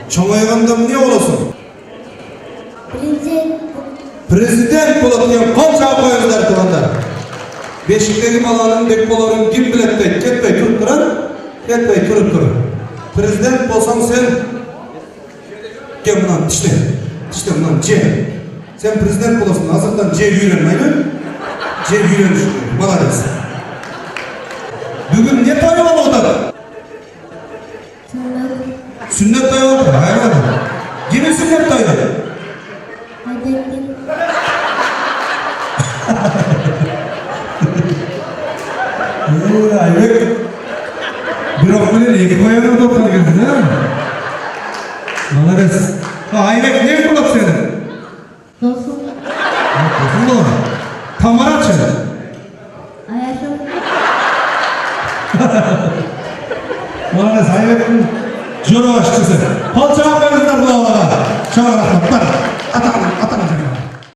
Çoğayganda ne olasın? Prezident. Prezident bulup diyen konça koyunuzlar tuğanlar. Beşikteki malanın depoların kim bilet de ketpey turup duran, ketpey turup durun. Prezident bolsan sen, gel bundan işte bundan C. Sen prezident bulasın, hazırdan C yürünmeyin. C yürünmüş, malades. Bugün ne toyu var orada? Sünnet toyu var, hayır var. Yine sünnet toyu. Aybek, bir okulu iki koyana doktor girdin ha? Malades. Aybek ne kulak senin? Dostum. Dostum doğru. Tamara açın. Ayasım. Malades Aybek'in Joro aşçısı.